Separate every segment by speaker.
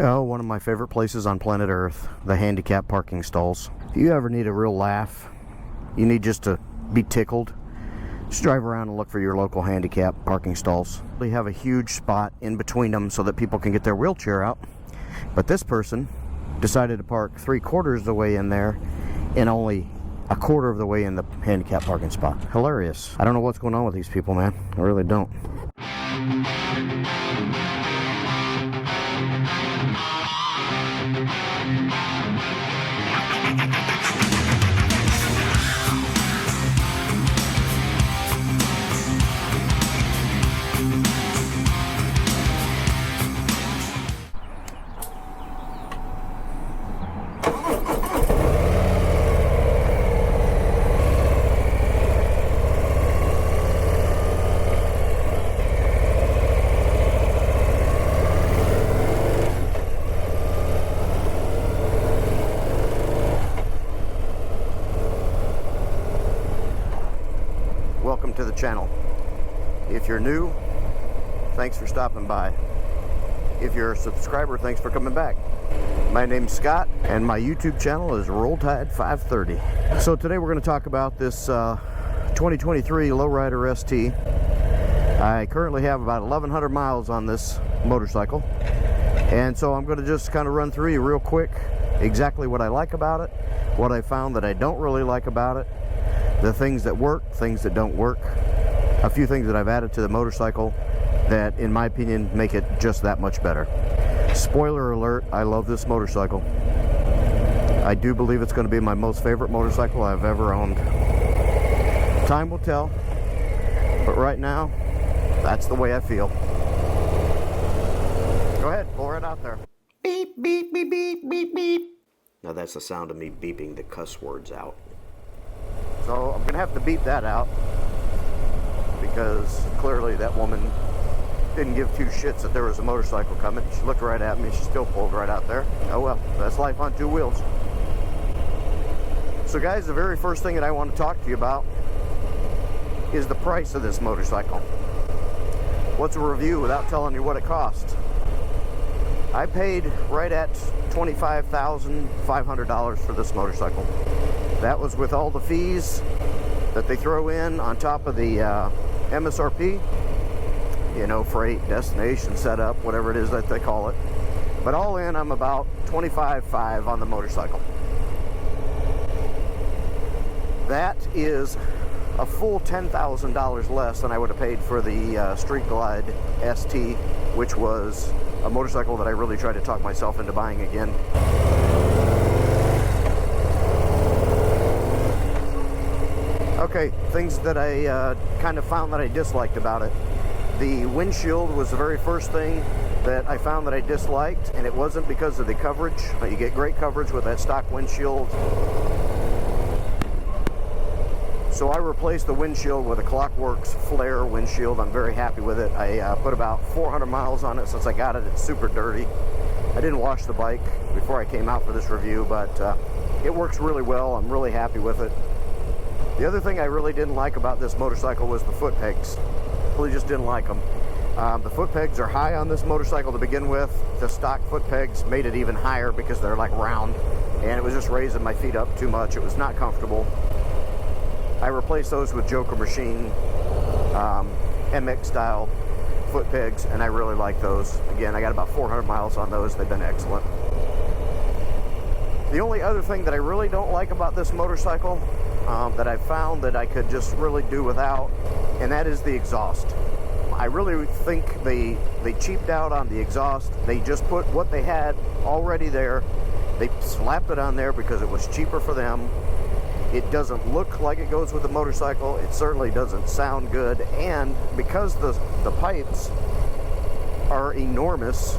Speaker 1: Oh, one of my favorite places on planet Earth, the handicap parking stalls. If you ever need a real laugh, you need just to be tickled, just drive around and look for your local handicap parking stalls. They have a huge spot in between them so that people can get their wheelchair out. But this person decided to park 3/4 of the way in there and only 1/4 of the way in the handicap parking spot. Hilarious. I don't know what's going on with these people, man. I really don't. Welcome to the channel. If you're new, thanks for stopping by. If you're a subscriber, thanks for coming back. My name's Scott and my YouTube channel is Roll Tide 530. So today we're going to talk about this 2023 Lowrider ST. I currently have about 1,100 miles on this motorcycle, and so I'm going to just kind of run through you real quick exactly what I like about it, what I found that I don't really like about it, the things that work, things that don't work, a few things that I've added to the motorcycle that, in my opinion, make it just that much better. Spoiler alert, I love this motorcycle. I do believe it's going to be my most favorite motorcycle I've ever owned. Time will tell, but right now, that's the way I feel. Go ahead, pull right out there. Beep, beep, beep, beep, beep, beep. Now that's the sound of me beeping the cuss words out. So I'm going to have to beep that out because clearly that woman didn't give two shits that there was a motorcycle coming. She looked right at me. She still pulled right out there. Oh well, that's life on two wheels. So guys, the very first thing that I want to talk to you about is the price of this motorcycle. What's a review without telling you what it cost? I paid right at $25,500 for this motorcycle. That was with all the fees that they throw in on top of the MSRP, you know, freight, destination, setup, whatever it is that they call it. But all in, I'm about $25,500 on the motorcycle. That is a full $10,000 less than I would have paid for the Street Glide ST, which was a motorcycle that I really tried to talk myself into buying again. Okay, things that I kind of found that I disliked about it. The windshield was the very first thing that I found that I disliked, and it wasn't because of the coverage. You get great coverage with that stock windshield. So I replaced the windshield with a Clockworks Flare windshield. I'm very happy with it. I put about 400 miles on it since I got it. It's super dirty. I didn't wash the bike before I came out for this review, but it works really well. I'm really happy with it. The other thing I really didn't like about this motorcycle was the foot pegs. Really just didn't like them. The foot pegs are high on this motorcycle to begin with. The stock foot pegs made it even higher because they're like round, and it was just raising my feet up too much. It was not comfortable. I replaced those with Joker Machine MX style foot pegs, and I really like those. Again, I got about 400 miles on those. They've been excellent. The only other thing that I really don't like about this motorcycle that I found that I could just really do without, and that is the exhaust. I really think they cheaped out on the exhaust. They just put what they had already there. They slapped it on there because it was cheaper for them. It doesn't look like it goes with the motorcycle. It certainly doesn't sound good, and because the pipes are enormous,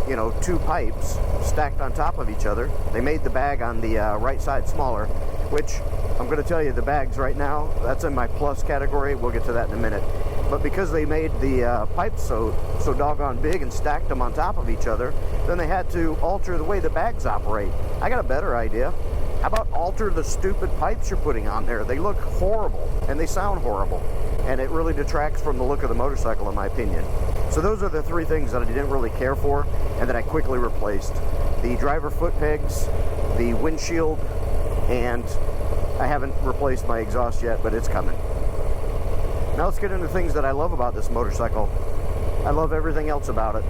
Speaker 1: you know, two pipes stacked on top of each other, they made the bag on the right side smaller, which I'm going to tell you, the bags right now, that's in my plus category. We'll get to that in a minute. But because they made the pipes so doggone big and stacked them on top of each other, then they had to alter the way the bags operate. I got a better idea. How about alter the stupid pipes you're putting on there? They look horrible and they sound horrible, and it really detracts from the look of the motorcycle, in my opinion. So those are the three things that I didn't really care for and that I quickly replaced. The driver foot pegs, the windshield, and I haven't replaced my exhaust yet, but it's coming. Now let's get into things that I love about this motorcycle. I love everything else about it.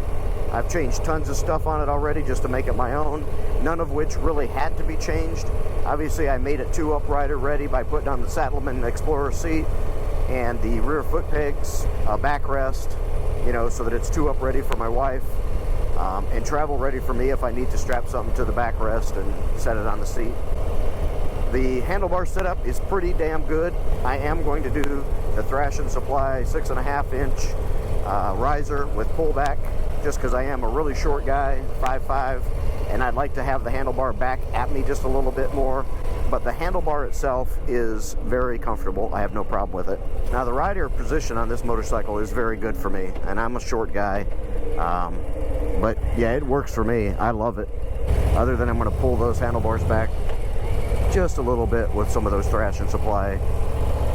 Speaker 1: I've changed tons of stuff on it already just to make it my own, none of which really had to be changed. Obviously, I made it 2-uprighter ready by putting on the Saddleman Explorer seat and the rear foot pegs, a backrest, you know, so that it's 2-up ready for my wife, and travel ready for me if I need to strap something to the backrest and set it on the seat. The handlebar setup is pretty damn good. I am going to do the Thrash & Supply 6.5-inch riser with pullback, just because I am a really short guy, 5'5", and I'd like to have the handlebar back at me just a little bit more. But the handlebar itself is very comfortable. I have no problem with it. Now the rider position on this motorcycle is very good for me, and I'm a short guy. But yeah, it works for me. I love it. Other than I'm going to pull those handlebars back just a little bit with some of those Thrash & Supply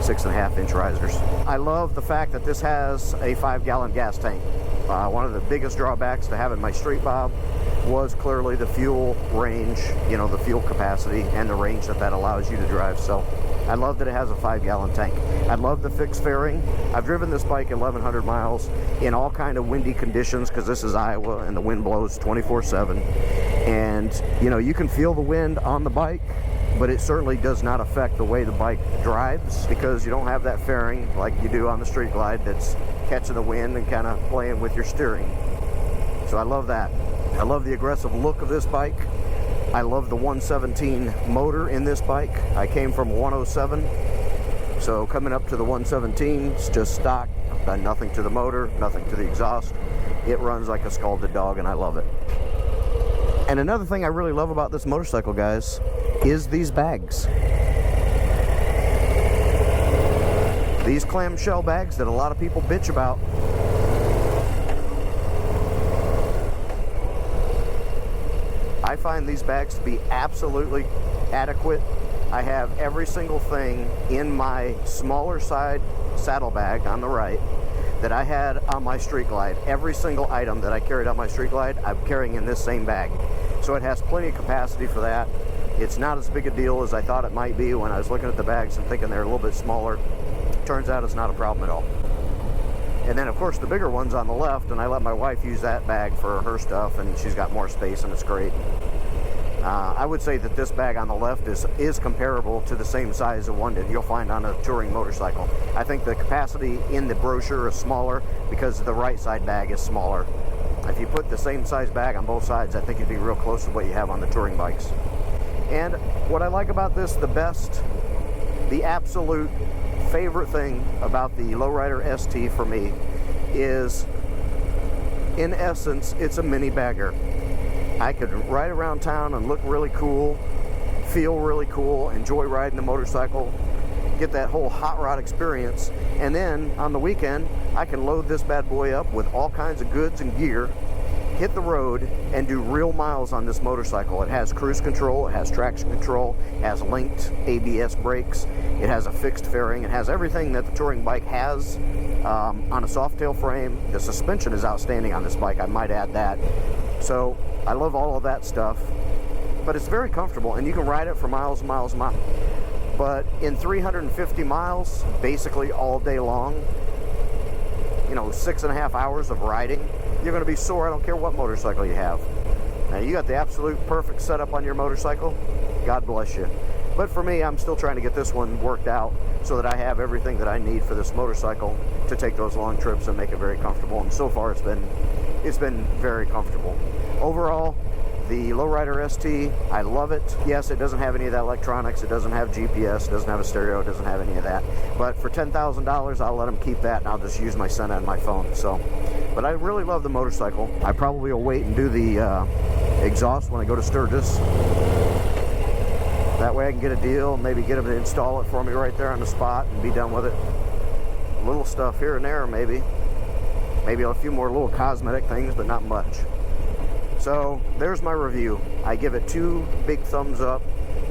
Speaker 1: 6.5-inch risers. I love the fact that this has a 5-gallon gas tank. One of the biggest drawbacks to having my Street Bob was clearly the fuel range, you know, the fuel capacity and the range that allows you to drive. So I love that it has a 5-gallon tank. I love the fixed fairing. I've driven this bike 1,100 miles in all kind of windy conditions because this is Iowa and the wind blows 24/7. And, you know, you can feel the wind on the bike, but it certainly does not affect the way the bike drives because you don't have that fairing like you do on the Street Glide that's catching the wind and kind of playing with your steering. So I love that. I love the aggressive look of this bike. I love the 117 motor in this bike. I came from 107, so coming up to the 117, it's just stock, done nothing to the motor, nothing to the exhaust. It runs like a scalded dog, and I love it. And another thing I really love about this motorcycle, guys, is these bags. These clamshell bags that a lot of people bitch about. I find these bags to be absolutely adequate. I have every single thing in my smaller side saddlebag on the right that I had on my Street Glide. Every single item that I carried on my Street Glide, I'm carrying in this same bag. So it has plenty of capacity for that. It's not as big a deal as I thought it might be when I was looking at the bags and thinking they're a little bit smaller. Turns out it's not a problem at all. And then of course the bigger one's on the left, and I let my wife use that bag for her stuff, and she's got more space and it's great. I would say that this bag on the left is comparable to the same size of one that you'll find on a touring motorcycle. I think the capacity in the brochure is smaller because the right side bag is smaller. If you put the same size bag on both sides, I think it'd be real close to what you have on the touring bikes. And what I like about this the best, the absolute favorite thing about the Lowrider ST for me is, in essence, it's a mini bagger. I could ride around town and look really cool, feel really cool, enjoy riding the motorcycle, get that whole hot rod experience, and then on the weekend I can load this bad boy up with all kinds of goods and gear, hit the road, and do real miles on this motorcycle. It has cruise control, it has traction control, it has linked ABS brakes, it has a fixed fairing, it has everything that the touring bike has on a soft tail frame. The suspension is outstanding on this bike, I might add that. So I love all of that stuff, but it's very comfortable and you can ride it for miles and miles and miles. But in 350 miles, basically all day long, you know, 6.5 hours of riding, you're going to be sore. I don't care what motorcycle you have. Now you got the absolute perfect setup on your motorcycle, God bless you. But for me, I'm still trying to get this one worked out so that I have everything that I need for this motorcycle to take those long trips and make it very comfortable. And so far it's been very comfortable. Overall, the Lowrider ST, I love it. Yes, it doesn't have any of that electronics. It doesn't have GPS. It doesn't have a stereo. It doesn't have any of that. But for $10,000, I'll let them keep that, and I'll just use my Senna and my phone. So, but I really love the motorcycle. I probably will wait and do the exhaust when I go to Sturgis. That way I can get a deal and maybe get them to install it for me right there on the spot and be done with it. Little stuff here and there, maybe. Maybe a few more little cosmetic things, but not much. So there's my review. I give it 2 big thumbs up.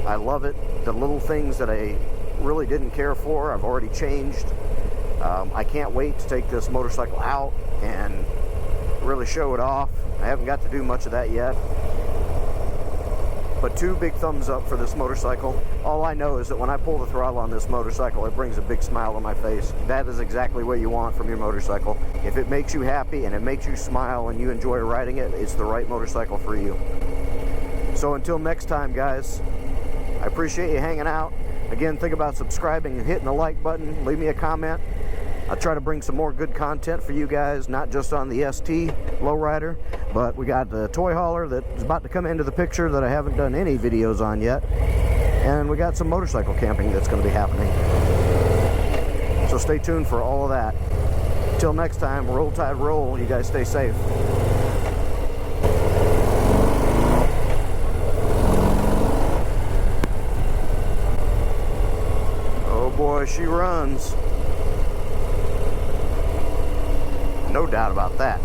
Speaker 1: I love it. The little things that I really didn't care for, I've already changed. I can't wait to take this motorcycle out and really show it off. I haven't got to do much of that yet. But 2 big thumbs up for this motorcycle. All I know is that when I pull the throttle on this motorcycle, it brings a big smile on my face. That is exactly what you want from your motorcycle. If it makes you happy and it makes you smile and you enjoy riding it, it's the right motorcycle for you. So until next time, guys, I appreciate you hanging out. Again, think about subscribing and hitting the like button. Leave me a comment. I'll try to bring some more good content for you guys, not just on the ST lowrider, but we got the toy hauler that is about to come into the picture that I haven't done any videos on yet. And we got some motorcycle camping that's going to be happening. So stay tuned for all of that. Till next time, roll tide roll. You guys stay safe. Oh boy, she runs. No doubt about that.